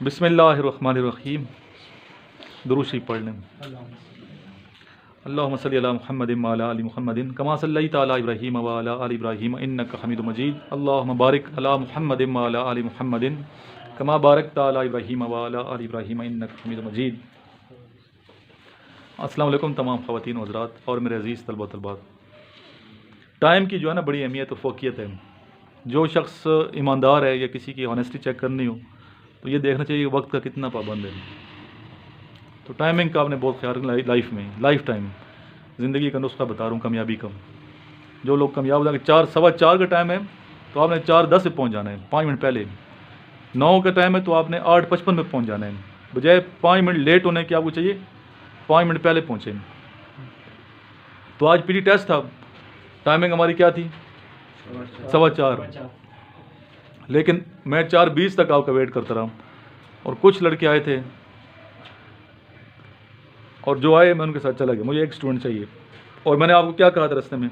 बिस्मिल्लाहिर्रहमानिर्रहीम। दुरूद शरीफ पढ़ लें। अल्लाहुम्मा सल्ली अला मुहम्मदिन व अला आलि मुहम्मदिन कमा सल्लैता अला इब्राहीम व अला आलि इब्राहीम इन्नका हमीदुम मजीद। अल्लाहुम्मा बारिक अला मुहम्मदिन व अला आलि मुहम्मदिन कमा बारकता अला इब्राहीम व अला आलि इब्राहीम इन्नका हमीदुम मजीद। अस्सलाम वालेकुम तमाम ख़वातीन व हज़रात और मेरे अज़ीज़ तलबा तलबात। टाइम की जो है ना बड़ी अहमियत व फ़ोकियत है। जो शख्स ईमानदार है या किसी की ऑनेस्टी चेक करनी हो तो ये देखना चाहिए कि वक्त का कितना पाबंद है। तो टाइमिंग का आपने बहुत ख्याल रखना लाइफ में, लाइफ टाइम ज़िंदगी का नुस्खा बता रहा हूँ कामयाबी का। जो लोग कामयाब हो जाएंगे, 4:15 का टाइम है तो आपने 4:10 पे पहुँच जाना है, 5 मिनट पहले। 9 का टाइम है तो आपने 8:55 में पहुँच जाना है, बजाय 5 मिनट लेट होने की आपको चाहिए 5 मिनट पहले पहुँचे। तो आज पीटी टेस्ट था, टाइमिंग हमारी क्या थी? 4:15, लेकिन मैं 4:20 तक आपका वेट करता रहा और कुछ लड़के आए थे और जो आए मैं उनके साथ चला गया। मुझे एक स्टूडेंट चाहिए और मैंने आपको क्या कहा था रास्ते में,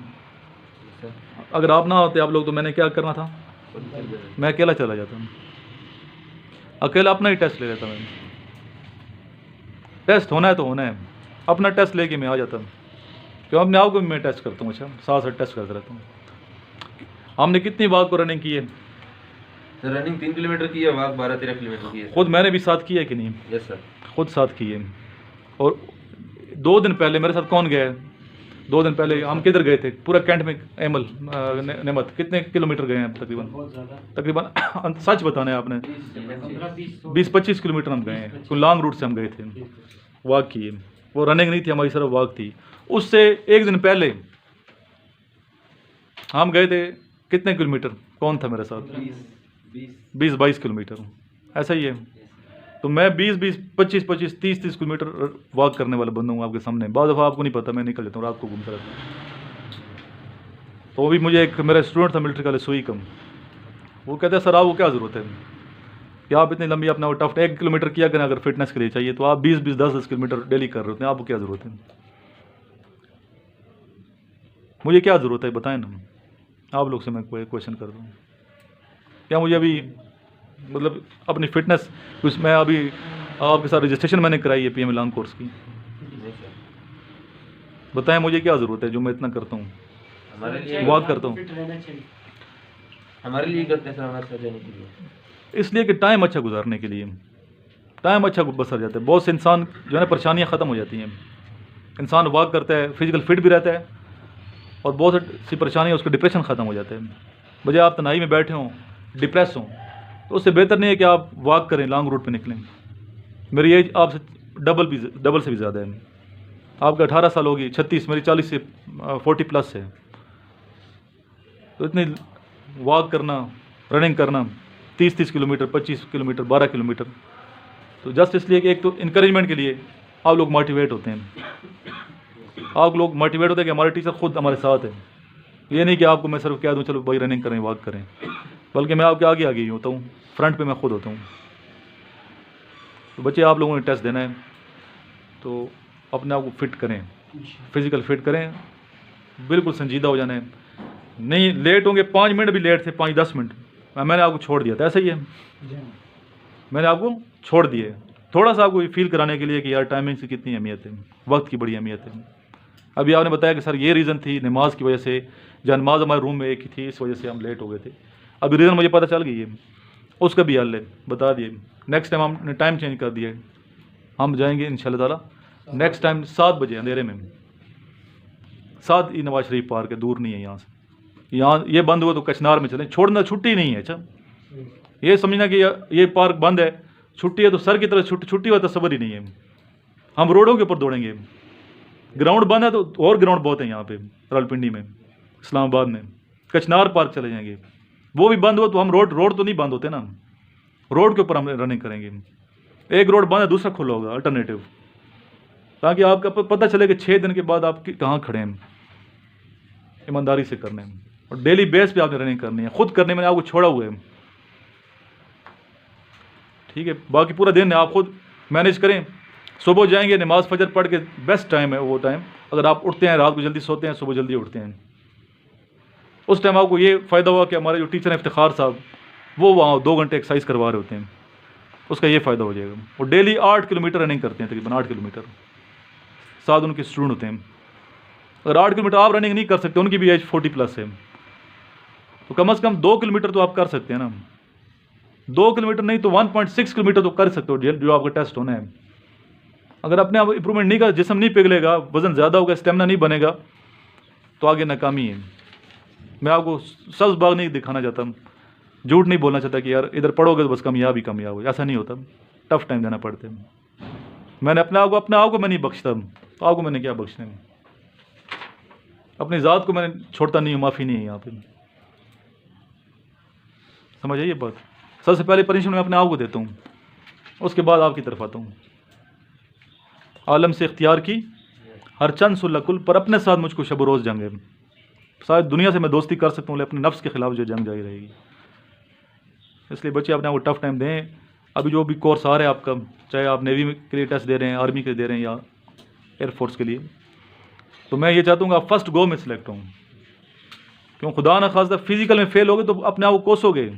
अगर आप ना होते आप लोग तो मैंने क्या करना था? मैं अकेला चला जाता, अकेला अपना ही टेस्ट ले लेता। मैं टेस्ट होना है तो होना है, अपना टेस्ट लेके मैं आ जाता हूँ। क्यों? अपने आप को भी मैं टेस्ट करता हूँ। अच्छा, साथ टेस्ट करता रहता हूँ। हमने कितनी बार को रनिंग की है? रनिंग 3 किलोमीटर की है, वॉक 12-13 किलोमीटर की है। खुद मैंने भी साथ किया है कि नहीं? यस सर, खुद साथ की है। और 2 दिन पहले मेरे साथ कौन गया है? 2 दिन पहले हम किधर गए थे? पूरा कैंट में एमल नेमत कितने किलोमीटर गए हैं? तकरीबन सच बताना है आपने, 20-25 किलोमीटर हम गए हैं। कोई लॉन्ग रूट से हम गए थे, वॉक किए। वो रनिंग नहीं थी हमारी, सिर्फ वॉक थी। उससे एक दिन पहले हम गए थे कितने किलोमीटर? कौन था मेरे साथ? 20-22 किलोमीटर, ऐसा ही है। तो मैं 20-20, 25-25, 30-30 किलोमीटर वॉक करने वाला बंदा हूँ आपके सामने। बहुत दफ़ा आपको नहीं पता, मैं निकल जाता हूँ, रात को घूमता रहता हूँ। तो भी मुझे एक मेरा स्टूडेंट था मिलिट्री का, सुई कम, वो कहते हैं सर आपको क्या ज़रूरत है कि आप इतनी लंबी अपना टफ 1 किलोमीटर किया करें, अगर फिटनेस के लिए चाहिए तो आप 20-20, 10-10 किलोमीटर डेली कर रहे होते हैं, आपको क्या ज़रूरत है? मुझे क्या ज़रूरत है बताएं ना। आप लोग से मैं कोई क्वेश्चन कर रहा हूँ, क्या मुझे अभी मतलब अपनी फिटनेस, उसमें अभी आपके साथ रजिस्ट्रेशन मैंने कराई है PM लॉन्ग कोर्स की, बताएं मुझे क्या ज़रूरत है जो मैं इतना करता हूँ, हमारे लिए वॉक करता हूँ। हमारे लिए करते हैं सर, हमारे साथ जाने के लिए, इसलिए कि टाइम अच्छा गुजारने के लिए, टाइम अच्छा बसर जाता है। बहुत से इंसान जो है ना परेशानियाँ ख़त्म हो जाती हैं। इंसान वॉक करता है, फिजिकल फिट भी रहता है और बहुत सी परेशानियाँ, उसका डिप्रेशन ख़त्म हो जाता है। बजाय आप तनाई में बैठे हों, डिप्रेस हों, तो उससे बेहतर नहीं है कि आप वॉक करें, लॉन्ग रूट पे निकलें। मेरी एज आपसे डबल से भी ज़्यादा है। आपका 18 साल होगी, 36, मेरी 40 से 40+ है। तो इतनी वॉक करना, रनिंग करना 30-30 किलोमीटर, 25 किलोमीटर, 12 किलोमीटर, तो जस्ट इसलिए कि एक तो इंकरेजमेंट के लिए आप लोग मोटिवेट होते हैं। आप लोग मोटिवेट होते हैं कि हमारे टीचर खुद हमारे साथ है। ये नहीं कि आपको मैं सिर्फ कह दूँ चलो भाई रनिंग करें, वॉक करें, बल्कि मैं आपके आगे आगे ही होता हूँ, फ्रंट पे मैं खुद होता हूँ। तो बच्चे आप लोगों ने टेस्ट देना है तो अपने आप को फिट करें, फिज़िकल फिट करें, बिल्कुल संजीदा हो जाना है। नहीं लेट होंगे, 5 मिनट भी लेट थे, 5-10 मिनट मैंने आपको छोड़ दिया था, ऐसा ही है, मैंने आपको छोड़ दिए थोड़ा सा आपको फील कराने के लिए कि यार टाइमिंग की कितनी अहमियत है, वक्त की बड़ी अहमियत है। अभी आपने बताया कि सर ये रीज़न थी नमाज की वजह से, जब नमाज हमारे रूम में एक ही थी, इस वजह से हम लेट हो गए थे। अभी रीज़न मुझे पता चल गई है, उसका भी हल है, बता दिए। नेक्स्ट टाइम हमने टाइम चेंज कर दिया है, हम जाएंगे इंशाल्लाह ताला नेक्स्ट टाइम 7 बजे अंधेरे में। 7 ही नवाज शरीफ पार्क है, दूर नहीं है यहाँ से। यहाँ ये बंद हुआ तो कचनार में चलें, छोड़ना छुट्टी नहीं है। अच्छा, ये समझना कि ये पार्क बंद है, छुट्टी है तो सर की तरह छुट्टी हुआ तस्वर ही नहीं है। हम रोडों के ऊपर दौड़ेंगे, ग्राउंड बंद है तो और ग्राउंड बहुत है यहाँ पे, रावलपिंडी में, इस्लामाबाद में। कचनार पार्क चले जाएंगे, वो भी बंद हो तो हम रोड तो नहीं बंद होते ना, रोड के ऊपर हम रनिंग करेंगे। एक रोड बंद है, दूसरा खुला होगा अल्टरनेटिव, ताकि आपका पता चले कि 6 दिन के बाद आप कहाँ खड़े हैं। ईमानदारी से करने हैं और डेली बेस पे आपने रनिंग करनी है, खुद करने में आपको छोड़ा हुआ है, ठीक है। बाकी पूरा दिन आप खुद मैनेज करें। सुबह जाएंगे, नमाज फजर पढ़ के, बेस्ट टाइम है वो टाइम। अगर आप उठते हैं, रात को जल्दी सोते हैं, सुबह जल्दी उठते हैं, उस टाइम आपको ये फ़ायदा हुआ कि हमारे जो टीचर हैं इफ्तिखार साहब, वो वहाँ 2 घंटे एक्सरसाइज करवा रहे होते हैं। उसका ये फ़ायदा हो जाएगा। वो डेली 8 किलोमीटर रनिंग करते हैं, तकरीबन 8 किलोमीटर, साथ उनके स्टूडेंट होते हैं। अगर 8 किलोमीटर आप रनिंग नहीं कर सकते, उनकी भी एज 40+ है, तो कम से कम 2 किलोमीटर तो आप कर सकते हैं ना। 2 किलोमीटर नहीं तो 1.6 किलोमीटर तो कर सकते हो, जो आपका टेस्ट होना है। अगर अपने आप इंप्रूवमेंट नहीं कर, जिस्म नहीं पिघलेगा, वज़न ज़्यादा होगा, स्टेमिना नहीं बनेगा, तो आगे नाकामी है। मैं आपको सब्ज़ बाग नहीं दिखाना चाहता, झूठ नहीं बोलना चाहता कि यार इधर पढ़ोगे तो बस कामयाब ही कामयाब हो, ऐसा नहीं होता। टफ टाइम देना पड़ता है। मैंने अपने आप को मैं नहीं बख्शता, तो आपको मैंने क्या बख्शना है। अपनी ज़ात को मैंने छोड़ता नहीं हूँ, माफ़ी नहीं है यहाँ पे, समझ आइए बात। सबसे पहले पनिशमेंट मैं अपने आप को देता हूँ, उसके बाद आपकी तरफ आता हूँ। आलम से इख्तियार की हर चंद सुल्लकुल पर अपने साथ मुझको शब रोज़ जंग है। शायद दुनिया से मैं दोस्ती कर सकता हूँ, लेकिन अपने नफ्स के ख़िलाफ़ जो जंग जारी रहेगी। इसलिए बच्चे अपने आप को टफ टाइम दें। अभी जो भी कोर्स आ रहा है आपका, चाहे आप नेवी के लिए टेस्ट दे रहे हैं, आर्मी के लिए दे रहे हैं, या एयरफोर्स के लिए, तो मैं ये चाहता हूँ आप फर्स्ट गो में सिलेक्ट हों। क्यों खुदा ना खास्ता फिजिकल में फेल होगे तो अपने आप को कोसोगे,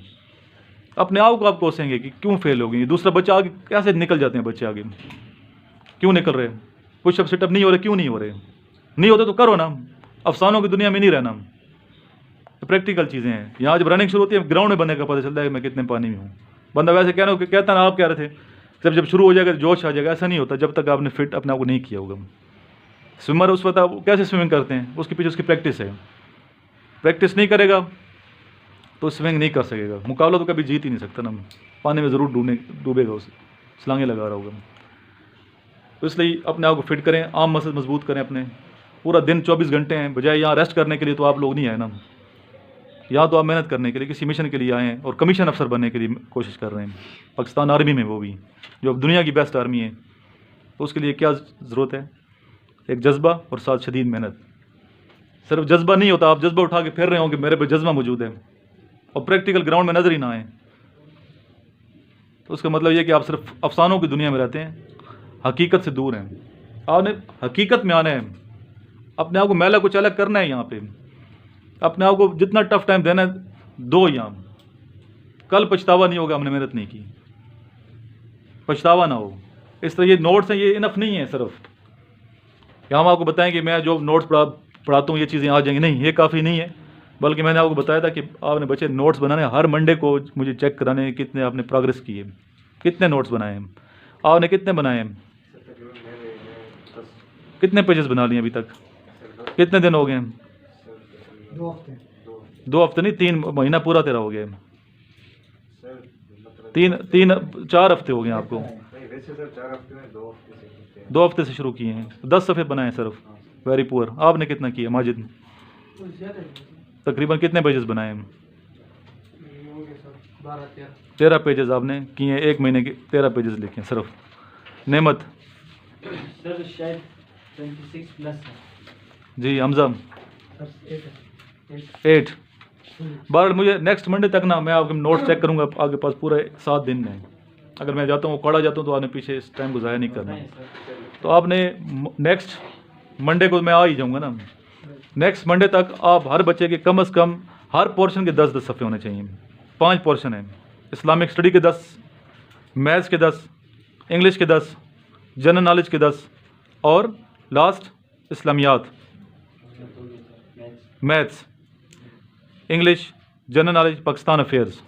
अपने आप को आप कोसेंगे कि क्यों फेल हो गई। दूसरा बच्चा आगे कैसे निकल जाते हैं, बच्चे आगे क्यों निकल रहे, पुशअप सिटअप नहीं हो रहे, क्यों नहीं हो रहे, नहीं होते तो करो ना। अफसानों की दुनिया में नहीं रहना, प्रैक्टिकल चीज़ें हैं। यहाँ जब रनिंग शुरू होती है, ग्राउंड में बनने का पता चलता है कि मैं कितने पानी में हूँ। बंदा वैसे कहता ना, आप कह रहे थे जब शुरू हो जाएगा जोश आ जाएगा, ऐसा नहीं होता जब तक आपने फिट अपने आप को नहीं किया होगा। स्विमर उस वक्त कैसे स्विमिंग करते हैं, उसके पीछे उसकी प्रैक्टिस है। प्रैक्टिस नहीं करेगा तो स्विमिंग नहीं कर सकेगा, मुकाबला तो कभी जीत ही नहीं सकता ना, पानी में ज़रूर डूबेगा, उसे छलांगे लगा रहा होगा। तो इसलिए अपने आप को फिट करें, आम मसल मजबूत करें अपने। पूरा दिन 24 घंटे हैं, बजाय यहाँ रेस्ट करने के लिए तो आप लोग नहीं आए ना, यहाँ तो आप मेहनत करने के लिए किसी मिशन के लिए आए हैं और कमीशन अफसर बनने के लिए कोशिश कर रहे हैं। पाकिस्तान आर्मी में, वो भी जो अब दुनिया की बेस्ट आर्मी है, तो उसके लिए क्या ज़रूरत है, एक जज्बा और साथ शदीद मेहनत। सिर्फ जज्बा नहीं होता, आप जज्बा उठा के फिर रहे हो कि मेरे पे जज्बा मौजूद है और प्रैक्टिकल ग्राउंड में नजर ही ना आए, तो उसका मतलब ये कि आप सिर्फ अफसानों की दुनिया में रहते हैं, हकीकत से दूर हैं। आपने हकीकत में आना है, अपने आप को मैला कुछ अलग करना है। यहाँ पे अपने आप को जितना टफ टाइम देना है दो, यहाँ कल पछतावा नहीं होगा, हमने मेहनत नहीं की, पछतावा ना हो। इस तरह ये नोट्स हैं, ये इनफ नहीं है सिर्फ कि हम आपको बताएं कि मैं जो नोट्स पढ़ाता हूँ ये चीज़ें आ जाएंगी, नहीं, ये काफ़ी नहीं है। बल्कि मैंने आपको बताया था कि आपने बच्चे नोट्स बनाने, हर मंडे को मुझे चेक कराने कितने आपने प्रोग्रेस की है, कितने नोट्स बनाए हैं, आपने कितने बनाए हैं, कितने पेजेस बना लिए अभी तक, कितने दिन हो गए हैं? 2 हफ्ते नहीं, 3 महीना पूरा तेरा हो गया है। 4 हफ्ते हो गए आपको। 2 हफ्ते से शुरू किए हैं, 10 सफ़े बनाए हैं सिर्फ। Very poor. आपने कितना किया माजिद? तकरीबन कितने पेजेस बनाए हैं? 13 पेजेस आपने किए हैं, 1 महीने के 13 पेजेस लिखे हैं सिर्फ। नेमत सर शायद 26+ है जी। हमजा 8। बहरहाल मुझे नेक्स्ट मंडे तक ना, मैं आपके नोट्स चेक करूंगा आपके पास पूरे 7 दिन में। अगर मैं जाता हूँ कड़ा जाता हूँ तो आपने पीछे इस टाइम को ज़ाया नहीं करना। तो आपने नेक्स्ट मंडे को मैं आ ही जाऊँगा ना, नेक्स्ट मंडे तक आप हर बच्चे के कम से कम हर पोर्शन के 10-10 सफ़े होने चाहिए। 5 पोर्शन हैं, इस्लामिक स्टडी के 10, मैथ्स के 10, इंग्लिश के 10, जनरल नॉलेज के 10 और लास्ट इस्लामियात, maths, English, general knowledge, Pakistan affairs.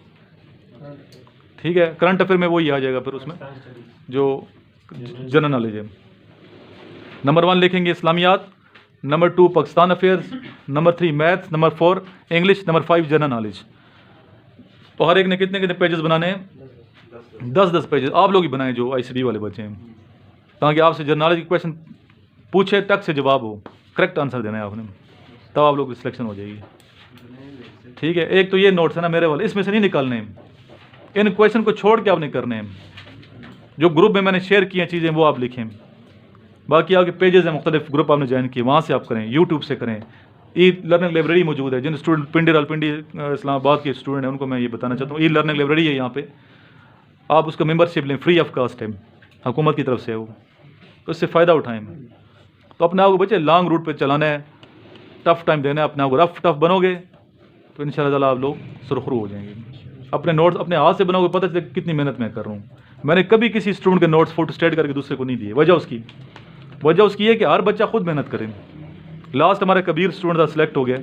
ठीक है, करंट अफेयर में वही आ जाएगा फिर उसमें जो जनरल नॉलेज है। नंबर 1 लिखेंगे इस्लामियात, number 2 Pakistan affairs, number 3 maths, number 4 English, number 5 general knowledge. तो हर एक ने कितने कितने पेजेस बनाने हैं? 10-10 पेजेस आप लोग ही बनाएं जो ICD वाले बच्चे हैं, ताकि आपसे जनरल नॉलेज के क्वेश्चन पूछे टक से जवाब हो, करेक्ट आंसर देना है आपने, तब आप लोग की सिलेक्शन हो जाएगी। ठीक है, एक तो ये नोट्स है ना मेरे वाले, इसमें से नहीं निकालने हैं, इन क्वेश्चन को छोड़ के आपने करने हैं। जो ग्रुप में मैंने शेयर किए चीज़ें वो आप लिखें, बाकी आपके पेजेस हैं, मुख्तलिफ ग्रुप आपने ज्वाइन किए, वहाँ से आप करें, यूट्यूब से करें। ई लर्निंग लाइब्रेरी मौजूद है, जिन स्टूडेंट पिंडी रावलपिंडी इस्लामाबाद के स्टूडेंट हैं उनको मैं ये बताना चाहता हूँ, ई लर्निंग लाइब्रेरी है यहाँ पे, आप उसका मेंबरशिप लें, फ्री ऑफ कास्ट है, हुकूमत की तरफ से है वो, तो इससे फ़ायदा उठाएँ। तो अपने आप को बच्चे लॉन्ग रूट पर चलाना है, टफ टाइम देना है, अपने आप को रफ टफ बनोगे तो इंशाअल्लाह आप लोग सुरखरू हो जाएंगे। अपने नोट्स अपने हाथ से बनाओगे, पता चले कितनी मेहनत मैं कर रहा हूँ। मैंने कभी किसी स्टूडेंट के नोट्स फोटो स्टेट करके दूसरे को नहीं दिए। वजह उसकी है कि हर बच्चा खुद मेहनत करे। लास्ट हमारा कबीर स्टूडेंट था, सिलेक्ट हो गया,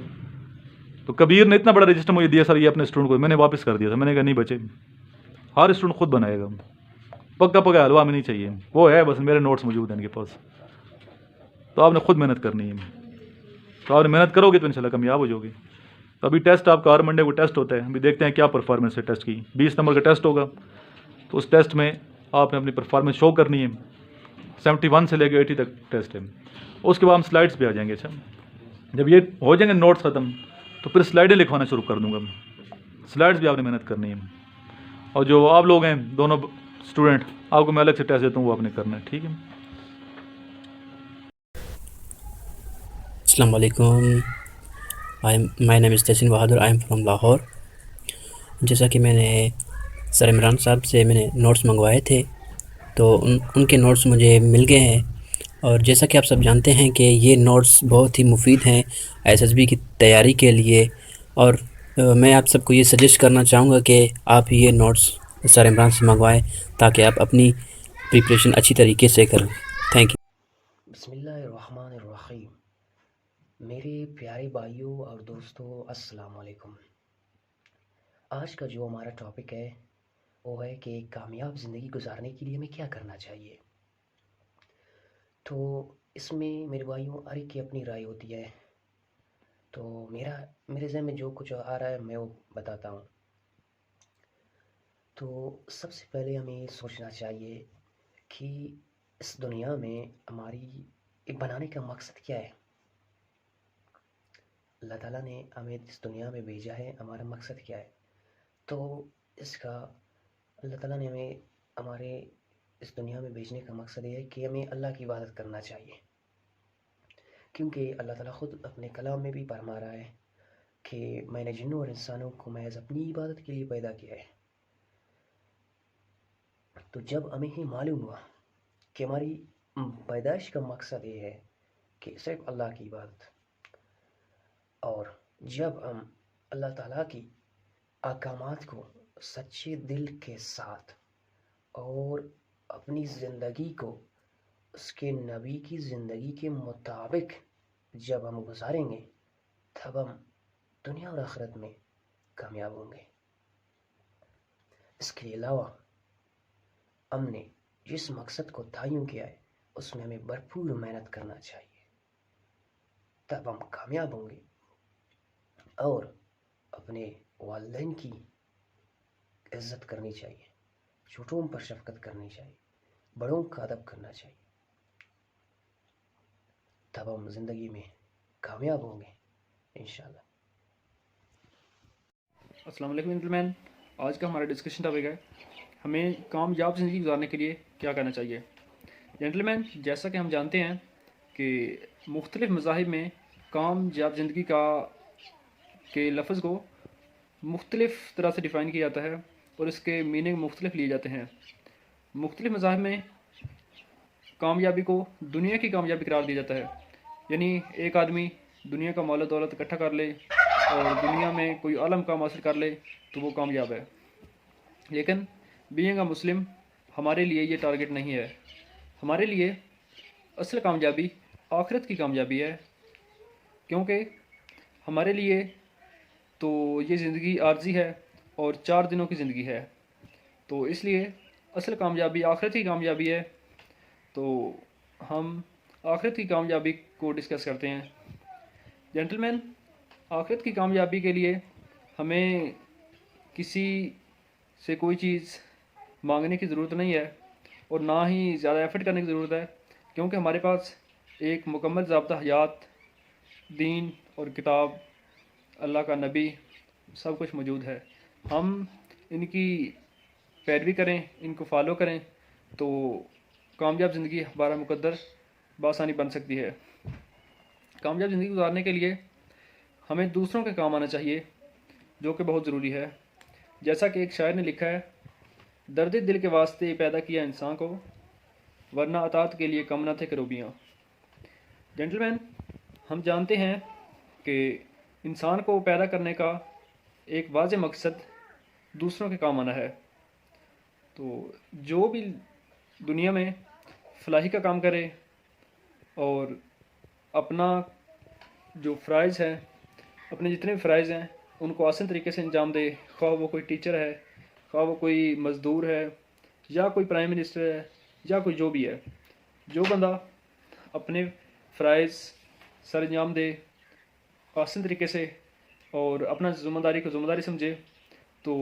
तो कबीर ने इतना बड़ा रजिस्टर मुझे दिया, सर ये अपने स्टूडेंट को, मैंने वापस कर दिया था। मैंने कहा नहीं बच्चे, हर स्टूडेंट खुद बनाएगा, पक्का हलवा में नहीं चाहिए, वो है बस मेरे नोट्स मौजूद हैं इनके पास। तो आपने खुद मेहनत करनी है, तो आपने मेहनत करोगे तो इंशाल्लाह कामयाब हो जाओगे। तो अभी टेस्ट आपका हर मंडे को टेस्ट होता है, अभी देखते हैं क्या परफॉर्मेंस है टेस्ट की। 20 नंबर का टेस्ट होगा, तो उस टेस्ट में आपने अपनी परफॉर्मेंस शो करनी है। 71 से लेकर 80 तक टेस्ट है। उसके बाद हम स्लाइड्स पे आ जाएंगे। अच्छा, जब ये हो जाएंगे नोट्स ख़त्म, तो फिर स्लाइडें लिखवाना शुरू कर दूंगा। स्लाइड्स भी आपने मेहनत करनी है, और जो आप लोग हैं दोनों स्टूडेंट, आपको मैं अलग से टेस्ट देता हूँ, वो आपने करना है, ठीक है। अस्सलाम वालेकुम, my name is Tehseen Bahadur, I am from Lahore. जैसा कि मैंने सर इमरान साहब से मैंने नोट्स मंगवाए थे, तो उनके नोट्स मुझे मिल गए हैं। और जैसा कि आप सब जानते हैं कि ये नोट्स बहुत ही मुफीद हैं एसएसबी की तैयारी के लिए। और मैं आप सबको ये सजेस्ट करना चाहूँगा कि आप ये नोट्स सर इमरान से मंगवाएं, ताकि आप अपनी प्रिपरेशन अच्छी तरीके से करें। Thank you. बिस्मिल्लाहिर्रहमानिर्रहीम। मेरे प्यारे भाइयों और दोस्तों, अस्सलाम वालेकुम। आज का जो हमारा टॉपिक है वो है कि कामयाब ज़िंदगी गुजारने के लिए हमें क्या करना चाहिए। तो इसमें मेरे भाइयों हर एक की अपनी राय होती है। तो मेरे ज़हन में जो कुछ आ रहा है मैं वो बताता हूँ। तो सबसे पहले हमें सोचना चाहिए कि इस दुनिया में हमारी एक बनाने का मकसद क्या है। अल्लाह ताला ने हमें इस दुनिया में भेजा है, हमारा मकसद क्या है। तो इसका अल्लाह ताला ने हमें हमारे इस दुनिया में भेजने का मकसद ये है कि हमें अल्लाह की इबादत करना चाहिए, क्योंकि अल्लाह ताला ख़ुद अपने कलाम में भी फरमा रहा है कि मैंने जिन्नों और इंसानों को महज अपनी इबादत के लिए पैदा किया है। तो जब हमें ही मालूम हुआ कि हमारी पैदाइश का मकसद ये है कि सिर्फ अल्लाह की इबादत, और जब हम अल्लाह ताला की अहकामात को सच्चे दिल के साथ और अपनी ज़िंदगी को उसके नबी की ज़िंदगी के मुताबिक जब हम गुजारेंगे, तब हम दुनिया और आखिरत में कामयाब होंगे। इसके अलावा हमने जिस मकसद को तयन किया है उसमें हमें भरपूर मेहनत करना चाहिए, तब हम कामयाब होंगे। और अपने वालिदैन की इज़्ज़त करनी चाहिए, छोटों पर शफ़क़त करनी चाहिए, बड़ों का अदब करना चाहिए, तब हम ज़िंदगी में कामयाब होंगे इंशाल्लाह। अस्सलाम वालेकुम जेंटलमैन, आज का हमारा डिस्कशन टॉपिक है हमें कामयाब ज़िंदगी गुजारने के लिए क्या करना चाहिए। जेंटलमैन, जैसा कि हम जानते हैं कि मुख्तलिफ़ मज़ाहिब में कामयाब ज़िंदगी के लफ्ज़ को मुख्तलिफ़ तरह से डिफ़ाइन किया जाता है और इसके मीनिंग मुख्तलिफ लिए जाते हैं। मुख्तलिफ़ मज़ाहिब में कामयाबी को दुनिया की कामयाबी करार दिया जाता है, यानी एक आदमी दुनिया का माल दौलत इकट्ठा कर ले और दुनिया में कोई आलम काम हासिल कर ले तो वो कामयाब है। लेकिन बीइंग अ मुस्लिम हमारे लिए ये टारगेट नहीं है। हमारे लिए असल कामयाबी आखिरत की कामयाबी है, क्योंकि हमारे लिए तो ये ज़िंदगी आर्जी है और 4 दिनों की ज़िंदगी है। तो इसलिए असल कामयाबी आखिरत की कामयाबी है। तो हम आखिरत की कामयाबी को डिस्कस करते हैं। जेंटलमैन, आखिरत की कामयाबी के लिए हमें किसी से कोई चीज़ मांगने की ज़रूरत नहीं है और ना ही ज़्यादा एफ़र्ट करने की ज़रूरत है, क्योंकि हमारे पास एक मुकम्मल ज़ाब्ता हयात, दीन और किताब, अल्लाह का नबी, सब कुछ मौजूद है। हम इनकी पैरवी करें, इनको फॉलो करें तो कामयाब ज़िंदगी हमारा मुकद्दर बआसानी बन सकती है। कामयाब ज़िंदगी गुजारने के लिए हमें दूसरों के काम आना चाहिए, जो कि बहुत ज़रूरी है। जैसा कि एक शायर ने लिखा है, दर्द दिल के वास्ते पैदा किया इंसान को, वरना अतात के लिए कम न थे करोबियाँ। जेंटलमैन, हम जानते हैं कि इंसान को पैदा करने का एक वाज़ेह मकसद दूसरों के काम आना है। तो जो भी दुनिया में फलाही का काम करे और अपना जो फ़राइज़ हैं, अपने जितने भी फ़राइज़ हैं उनको आसान तरीके से अंजाम दे, ख्वाह वो कोई टीचर है, ख्वाह वो कोई मज़दूर है, या कोई प्राइम मिनिस्टर है, या कोई जो भी है। जो बंदा अपने फ़राइज़ सर अंजाम दे आसान तरीके से और अपना ज़िम्मेदारी को ज़िम्मेदारी समझे तो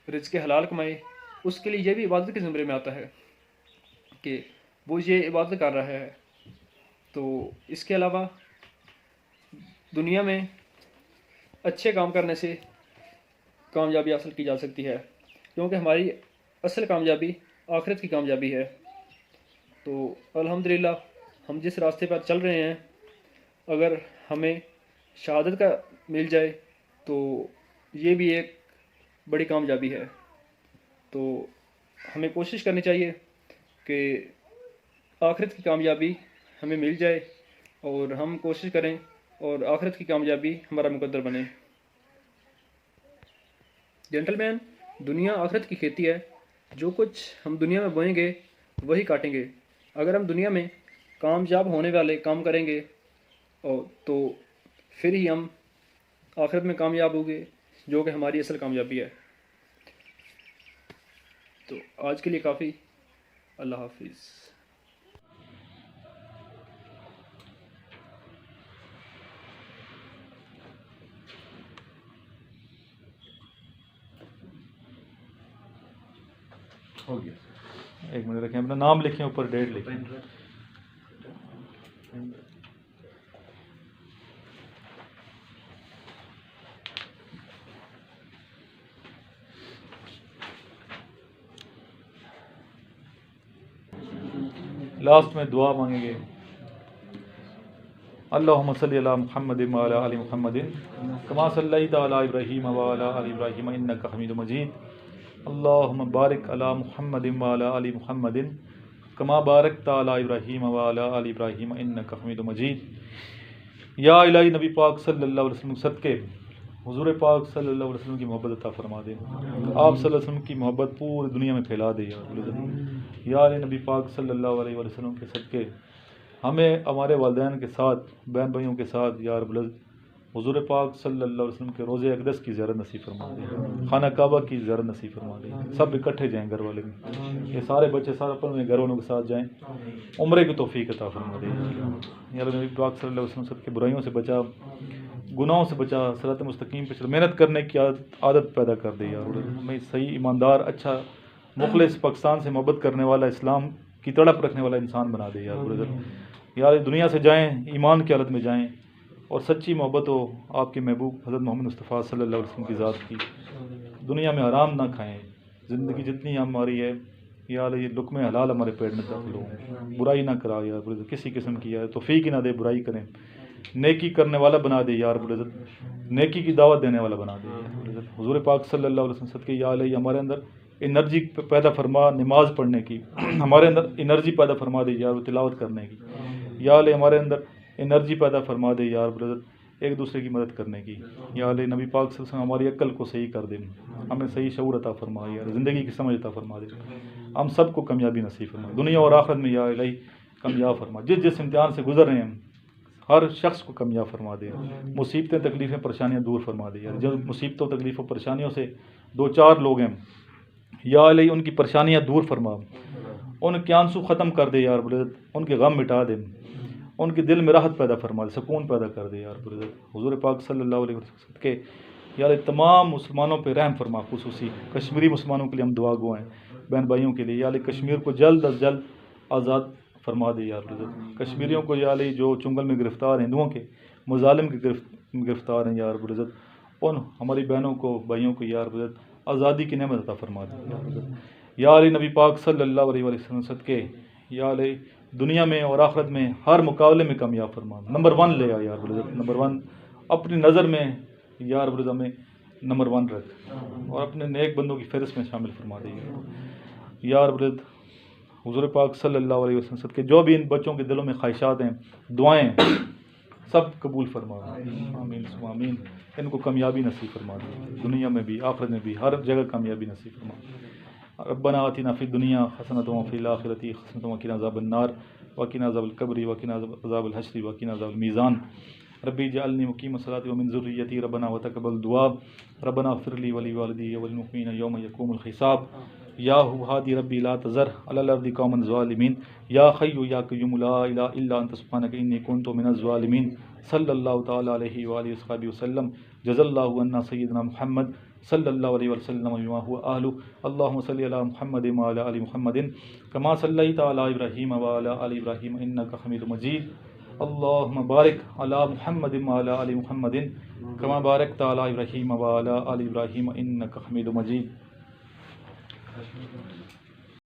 रिज़्क़ हलाल कमाए, उसके लिए ये भी इबादत के ज़मरे में आता है कि वो ये इबादत कर रहा है। तो इसके अलावा दुनिया में अच्छे काम करने से कामयाबी हासिल की जा सकती है, क्योंकि हमारी असल कामयाबी आखिरत की कामयाबी है। तो अल्हम्दुलिल्लाह हम जिस रास्ते पर चल रहे हैं, अगर हमें शहादत का मिल जाए तो ये भी एक बड़ी कामयाबी है। तो हमें कोशिश करनी चाहिए कि आखिरत की कामयाबी हमें मिल जाए और हम कोशिश करें और आखिरत की कामयाबी हमारा मुकद्दर बने। जेंटलमैन, दुनिया आखिरत की खेती है। जो कुछ हम दुनिया में बोएंगे वही काटेंगे। अगर हम दुनिया में कामयाब होने वाले काम करेंगे और तो फिर ही हम आखिरत में कामयाब होंगे, जो कि हमारी असल कामयाबी है। तो आज के लिए काफ़ी। अल्लाह हाफिज़। हो गया। एक मिनट रखें, अपना नाम लिखें, ऊपर डेट लिखें। लास्ट में दुआ मांगेंगे। अल्लाहुम्मा सल्ली अला मुहम्मदिन व अला आलि मुहम्मदिन कमा सल्लैता अला इब्राहीम व अला आलि इब्राहीम इन्नका हमीदुम मजीद। अल्लाहुम्मा बारिक अला मुहम्मदिन व अला आलि मुहम्मदिन कमा बारकता अला इब्राहीम व अला आलि इब्राहीम इन्नका हमीदुम मजीद। या इलाही नबी पाक सल्लल्लाहु अलैहि वसल्लम सदके हुजूर पाक सल्लल्लाहु अलैहि वसल्लम की मोहब्बत अता फरमा दे। आप सल्लल्लाहु अलैहि वसल्लम की मोहब्बत पूरी दुनिया में फैला दे या नबी पाक सल्लल्लाहु अलैहि वसल्लम के सदके हमें हमारे वालिदैन के साथ, बहन भाइयों के साथ या रब्बुल हुजूर पाक सल्लल्लाहु अलैहि वसल्लम के रोज़े अक़दस की ज़ियारत नसीब फरमा दे, खाना काबा की ज़ियारत नसीब फरमा दे। सब इकट्ठे जाएँ घर वाले, ये सारे बच्चे सारे अपने घर वालों के साथ जाएँ, उम्रे की तौफीक अता फरमा दे। या नबी पाक सल्लल्लाहु अलैहि वसल्लम के बुराइयों से बचा, गुनाहों से बचा, सिरात मुस्तकीम पे चल, मेहनत करने की आदत पैदा कर दे यार। हमें सही, ईमानदार, अच्छा, मुखलिस, पाकिस्तान से मोहब्बत करने वाला, इस्लाम की तड़प रखने वाला इंसान बना दे यार। दुनिया से जाएँ ईमान की हालत में जाएँ और सच्ची मोहब्बत हो आपके महबूब हज़रत मोहम्मद मुस्तफ़ा सल्लल्लाहु अलैहि वसल्लम की ज़ात की। दुनिया में हराम ना खाएँ, ज़िंदगी जितनी हमारी है यार, ये लुक़्मे हलाल हमारे पेट में दाखिल हो, बुराई ना करा यार, किसी किस्म की यार तौफ़ीक ही ना दे बुराई करें, नेकी करने वाला बना दे यार, नेकी की दावत देने वाला बना दे। हुजूर पाक सल्लल्लाहु अलैहि वसल्लम सदके या अलैहि हमारे अंदर एनर्जी पैदा फरमा नमाज़ पढ़ने की, हमारे अंदर एनर्जी पैदा फरमा दे यार तिलावत करने की। या अलैहि हमारे अंदर एनर्जी पैदा फरमा दे यार ब्रदर एक दूसरे की मदद करने की। या अलैहि नबी पाक सल्लल्लाहु अलैहि वसल्लम हमारी अक्ल को सही कर दे, हमें सही शऊर अता फरमा यार, ज़िंदगी की समझ अता फरमा दे, हम सबको कामयाबी नसीब फरमा, दुनिया और आखिरत में या अलैहि कामयाब फरमा। जिस जिस इम्तिहान से गुजर रहे हैं हर शख्स को कामयाब फरमा दे, मुसीबतें तकलीफ़ें परेशानियाँ दूर फरमा दे यार। जब मुसीबतों तकलीफ़ों परेशानियों से दो चार लोग हैं या अलैहि उनकी परेशानियाँ दूर फरमा, उनके आंसू ख़त्म कर दे यार ब्रदर, उनके गम मिटा दे, उनके दिल में राहत पैदा फरमा दे, सुकून पैदा कर दे यार ब्रदर। हुजूर पाक सल्लल्लाहु अलैहि वसल्लम के यार तमाम मुसलमानों पे रहम फरमा, खुसूसी कश्मीरी मुसलमानों के लिए हम दुआ गो हैं, बहन भाइयों के लिए या अलैहि कश्मीर को जल्द अज जल्द आज़ाद फरमा दे यार ब्रदर। कश्मीरियों को या अलैहि जो चुंगल में गिरफ़्तार हिंदुओं के मुजालिम के गिरफ़्तार हैं यार ब्रदर, उन हमारी बहनों को भाइयों को यार ब्रदर आज़ादी की नेमत अता फरमा दे यार ब्रदर। या अलैहि नबी पाक सल्लल्लाहु अलैहि वसल्लम सदके या अलैहि दुनिया में और आखिरत में हर मुकाबले में कामयाब फरमा, नंबर 1 ले आ यार ब्रदर, नंबर 1 अपनी नज़र में यार ब्रदर हमें नंबर 1 रख और अपने नेक बंदों की फ़हरिस्त में शामिल फरमा दे यार ब्रदर। हुजूर पाक सल्लल्लाहु अलैहि वसल्लम सदके जो भी इन बच्चों के दिलों में ख्वाहिशात हैं, दुआएं सब कबूल फरमा, आमीन आमीन। इनको कामयाबी नसीब फरमा दे, दुनिया में भी आखिरत में भी हर जगह कामयाबी नसीब फरमा। रब्बना आतिना फिद दुनिया हसनतम व फिल आखिरति हसनतम व क़िना अज़ाबन्नार व क़िना अज़ाबल क़ब्रि व क़िना अज़ाबल हश्रि व क़िना अज़ाबल मीज़ान रब्बी जअलनी मुक़ीम अस्सलाति व मिन ज़ुर्रिय्यती रब्बना व तक़ब्बल दुआ रब्बना इग़फ़िर ली व लिवालिदी वलिल मुमिनीना यौम यक़ूमुल हिसाब या हादी रब्बी ला तज़र अलल अर्दि कौमन ज़ालिमीन या हय्यु या क़य्यूम ला इलाहा इल्ला अंत सुब्हानक इन्नी कुन्तु मिनज़ ज़ालिमीन सल्लल्लाहु तआला अलैहि व आलिहि वसल्लम जज़ल्लाहु अन्ना सय्यिदना मुहम्मद सल्लल्लाहु अलैहि वसल्लम बिमा हुवा अहलु अल्लाहुम्मा सल्लि अला मुहम्मदिन व अला आलि मुहम्मदिन कमा सल्लैता अला इब्राहीम व अला आलि इब्राहीम इन्नका हमीदुम मजीद अल्लाहुम्मा बारिक अला मुहम्मदिन व अला आलि मुहम्मदिन कमा बारकता अला इब्राहीम व अला आलि इब्राहीम इन्नका हमीदुम मजीद।